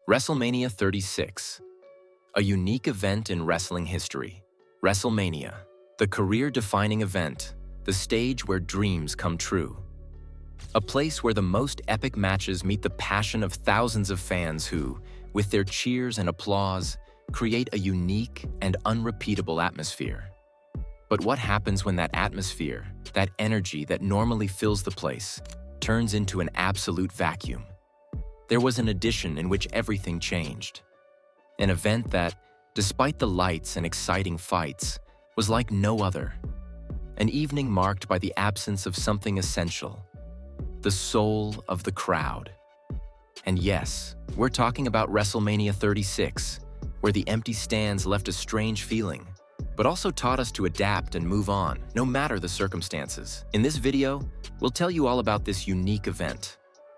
WrestleMania 36, a unique event in wrestling history. WrestleMania, the career-defining event, the stage where dreams come true. A place where the most epic matches meet the passion of thousands of fans who, with their cheers and applause, create a unique and unrepeatable atmosphere. But what happens when that atmosphere, that energy that normally fills the place, turns into an absolute vacuum? There was an edition in which everything changed. An event that, despite the lights and exciting fights, was like no other. An evening marked by the absence of something essential, the soul of the crowd. And yes, we're talking about WrestleMania 36, where the empty stands left a strange feeling, but also taught us to adapt and move on, no matter the circumstances. In this video, we'll tell you all about this unique event,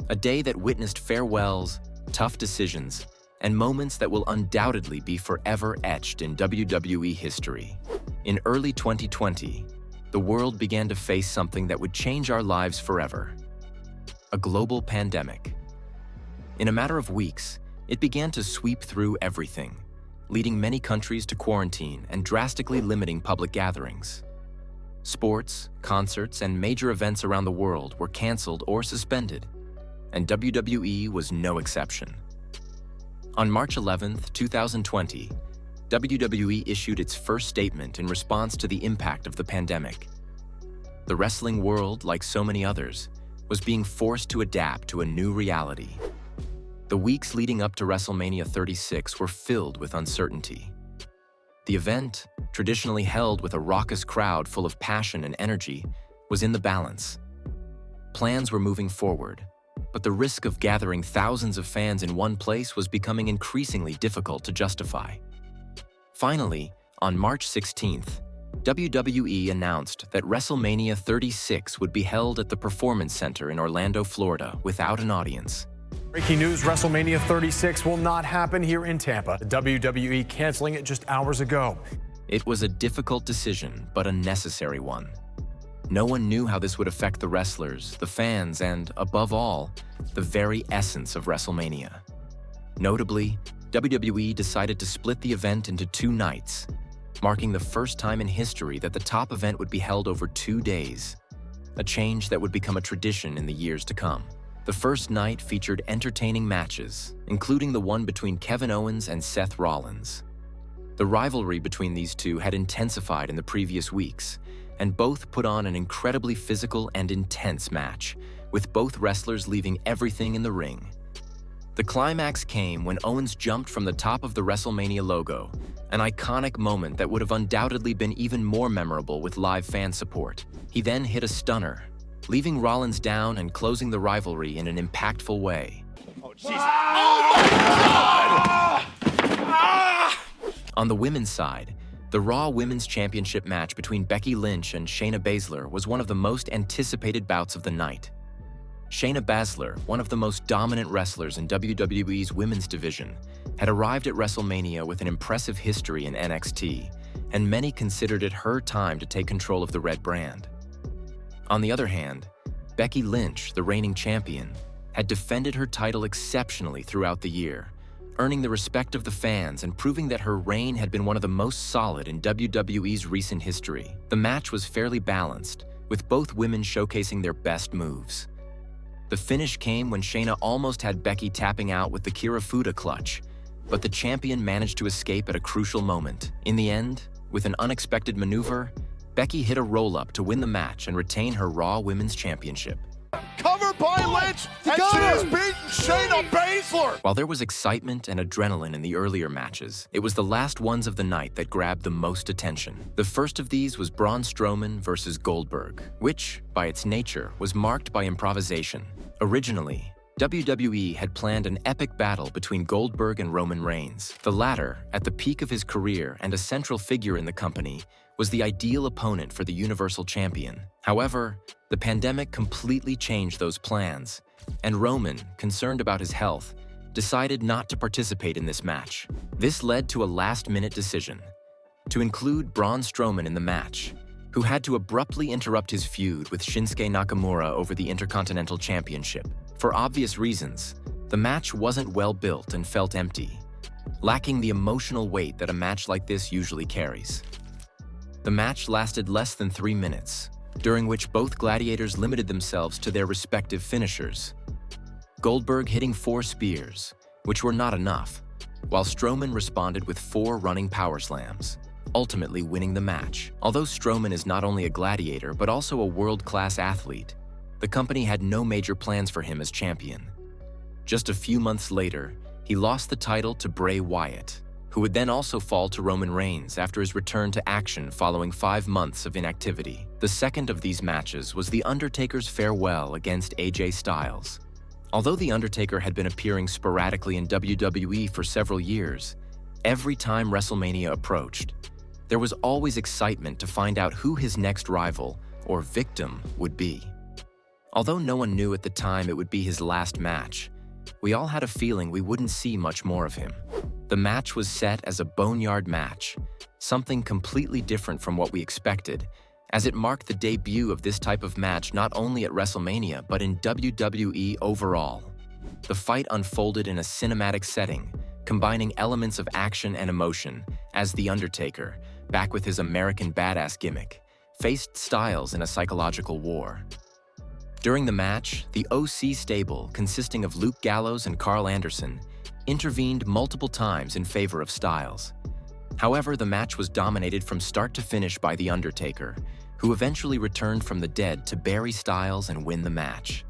a day that witnessed farewells, tough decisions, and moments that will undoubtedly be forever etched in WWE history. In early 2020, the world began to face something that would change our lives forever: a global pandemic. In a matter of weeks, it began to sweep through everything, leading many countries to quarantine and drastically limiting public gatherings. Sports, concerts, and major events around the world were canceled or suspended, and WWE was no exception. On March 11, 2020, WWE issued its first statement in response to the impact of the pandemic. The wrestling world, like so many others, was being forced to adapt to a new reality. The weeks leading up to WrestleMania 36 were filled with uncertainty. The event, traditionally held with a raucous crowd full of passion and energy, was in the balance. Plans were moving forward, but the risk of gathering thousands of fans in one place was becoming increasingly difficult to justify. Finally, on March 16th, WWE announced that WrestleMania 36 would be held at the Performance Center in Orlando, Florida, without an audience. Breaking news, WrestleMania 36 will not happen here in Tampa. The WWE canceling it just hours ago. It was a difficult decision, but a necessary one. No one knew how this would affect the wrestlers, the fans, and, above all, the very essence of WrestleMania. Notably, WWE decided to split the event into 2 nights, marking the first time in history that the top event would be held over 2 days, a change that would become a tradition in the years to come. The first night featured entertaining matches, including the one between Kevin Owens and Seth Rollins. The rivalry between these two had intensified in the previous weeks, and both put on an incredibly physical and intense match, with both wrestlers leaving everything in the ring. The climax came when Owens jumped from the top of the WrestleMania logo, an iconic moment that would have undoubtedly been even more memorable with live fan support. He then hit a stunner, leaving Rollins down and closing the rivalry in an impactful way. Oh, Jesus. Oh, my God! On the women's side, the Raw Women's Championship match between Becky Lynch and Shayna Baszler was one of the most anticipated bouts of the night. Shayna Baszler, one of the most dominant wrestlers in WWE's women's division, had arrived at WrestleMania with an impressive history in NXT, and many considered it her time to take control of the red brand. On the other hand, Becky Lynch, the reigning champion, had defended her title exceptionally throughout the year, earning the respect of the fans and proving that her reign had been one of the most solid in WWE's recent history. The match was fairly balanced, with both women showcasing their best moves. The finish came when Shayna almost had Becky tapping out with the Kirifuda clutch, but the champion managed to escape at a crucial moment. In the end, with an unexpected maneuver, Becky hit a roll-up to win the match and retain her Raw Women's Championship. Covered by Lynch, and she has beaten Shayna Baszler! While there was excitement and adrenaline in the earlier matches, it was the last ones of the night that grabbed the most attention. The first of these was Braun Strowman versus Goldberg, which, by its nature, was marked by improvisation. Originally, WWE had planned an epic battle between Goldberg and Roman Reigns. The latter, at the peak of his career and a central figure in the company, was the ideal opponent for the Universal Champion. However, the pandemic completely changed those plans, and Roman, concerned about his health, decided not to participate in this match. This led to a last-minute decision to include Braun Strowman in the match, who had to abruptly interrupt his feud with Shinsuke Nakamura over the Intercontinental Championship. For obvious reasons, The match wasn't well built and felt empty, lacking the emotional weight that a match like this usually carries. The match lasted less than 3 minutes, during which both gladiators limited themselves to their respective finishers. Goldberg hitting 4 spears, which were not enough, while Strowman responded with 4 running power slams, ultimately winning the match. Although Strowman is not only a gladiator but also a world-class athlete, the company had no major plans for him as champion. Just a few months later, he lost the title to Bray Wyatt, who would then also fall to Roman Reigns after his return to action following 5 months of inactivity. The second of these matches was The Undertaker's farewell against AJ Styles. Although The Undertaker had been appearing sporadically in WWE for several years, every time WrestleMania approached, there was always excitement to find out who his next rival, or victim, would be. Although no one knew at the time it would be his last match, we all had a feeling we wouldn't see much more of him. The match was set as a boneyard match, something completely different from what we expected, as it marked the debut of this type of match not only at WrestleMania but in WWE overall. The fight unfolded in a cinematic setting, combining elements of action and emotion, as The Undertaker, back with his American badass gimmick, faced Styles in a psychological war. During the match, the OC stable, consisting of Luke Gallows and Carl Anderson, intervened multiple times in favor of Styles. However, the match was dominated from start to finish by The Undertaker, who eventually returned from the dead to bury Styles and win the match.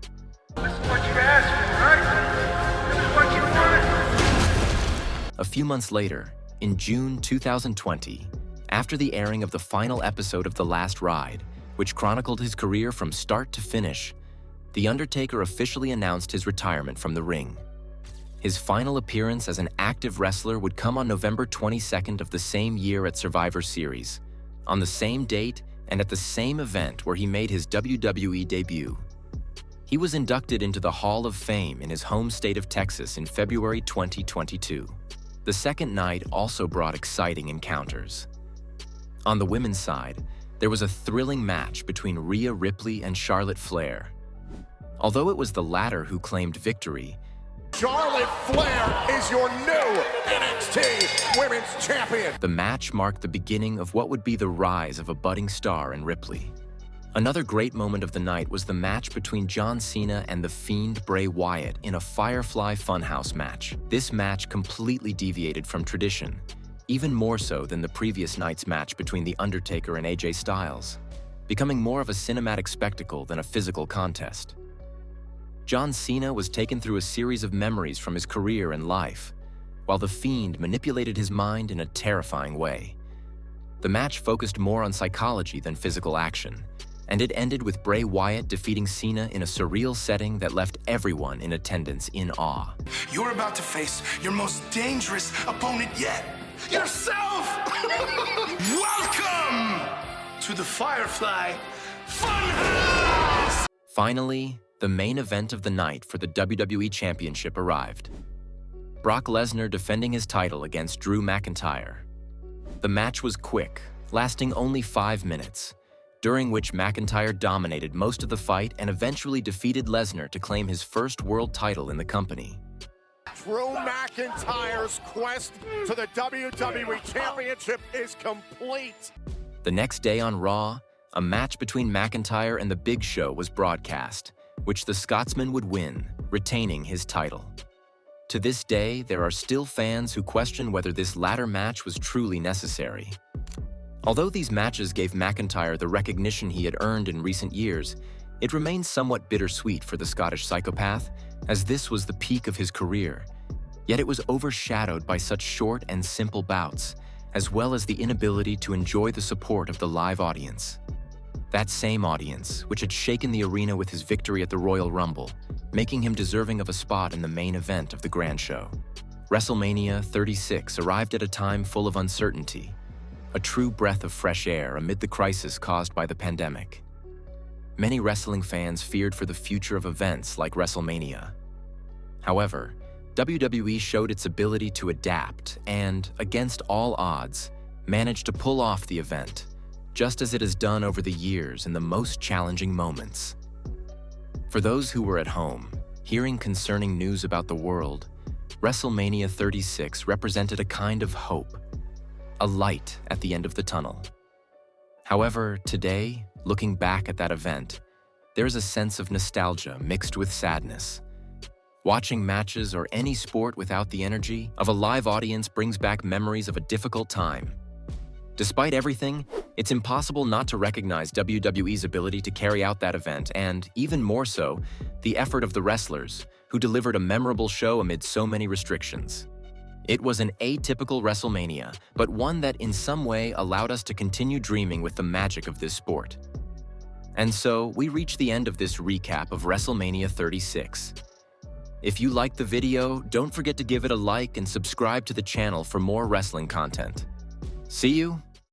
This is what you asked for, right? This is what you wanted. A few months later, in June 2020, after the airing of the final episode of The Last Ride, which chronicled his career from start to finish, The Undertaker officially announced his retirement from the ring. His final appearance as an active wrestler would come on November 22nd of the same year at Survivor Series, on the same date and at the same event where he made his WWE debut. He was inducted into the Hall of Fame in his home state of Texas in February 2022. The second night also brought exciting encounters. On the women's side, there was a thrilling match between Rhea Ripley and Charlotte Flair. Although it was the latter who claimed victory, Charlotte Flair is your new NXT Women's Champion. The match marked the beginning of what would be the rise of a budding star in Ripley. Another great moment of the night was the match between John Cena and The Fiend Bray Wyatt in a Firefly Funhouse match. This match completely deviated from tradition, even more so than the previous night's match between The Undertaker and AJ Styles, becoming more of a cinematic spectacle than a physical contest. John Cena was taken through a series of memories from his career and life, while The Fiend manipulated his mind in a terrifying way. The match focused more on psychology than physical action, and it ended with Bray Wyatt defeating Cena in a surreal setting that left everyone in attendance in awe. You're about to face your most dangerous opponent yet, yourself! Welcome to the Firefly Funhouse! Finally, the main event of the night for the WWE Championship arrived. Brock Lesnar defending his title against Drew McIntyre. The match was quick, lasting only 5 minutes, during which McIntyre dominated most of the fight and eventually defeated Lesnar to claim his first world title in the company. Drew McIntyre's quest to the WWE Championship is complete. The next day on Raw, a match between McIntyre and The Big Show was broadcast, which the Scotsman would win, retaining his title. To this day, there are still fans who question whether this latter match was truly necessary. Although these matches gave McIntyre the recognition he had earned in recent years, it remains somewhat bittersweet for the Scottish psychopath, as this was the peak of his career. Yet it was overshadowed by such short and simple bouts, as well as the inability to enjoy the support of the live audience. That same audience, which had shaken the arena with his victory at the Royal Rumble, making him deserving of a spot in the main event of the Grand Show. WrestleMania 36 arrived at a time full of uncertainty, a true breath of fresh air amid the crisis caused by the pandemic. Many wrestling fans feared for the future of events like WrestleMania. However, WWE showed its ability to adapt and, against all odds, managed to pull off the event, just as it has done over the years in the most challenging moments. For those who were at home, hearing concerning news about the world, WrestleMania 36 represented a kind of hope, a light at the end of the tunnel. However, today, looking back at that event, there is a sense of nostalgia mixed with sadness. Watching matches or any sport without the energy of a live audience brings back memories of a difficult time. Despite everything, it's impossible not to recognize WWE's ability to carry out that event and, even more so, the effort of the wrestlers, who delivered a memorable show amid so many restrictions. It was an atypical WrestleMania, but one that in some way allowed us to continue dreaming with the magic of this sport. And so, we reach the end of this recap of WrestleMania 36. If you liked the video, don't forget to give it a like and subscribe to the channel for more wrestling content. See you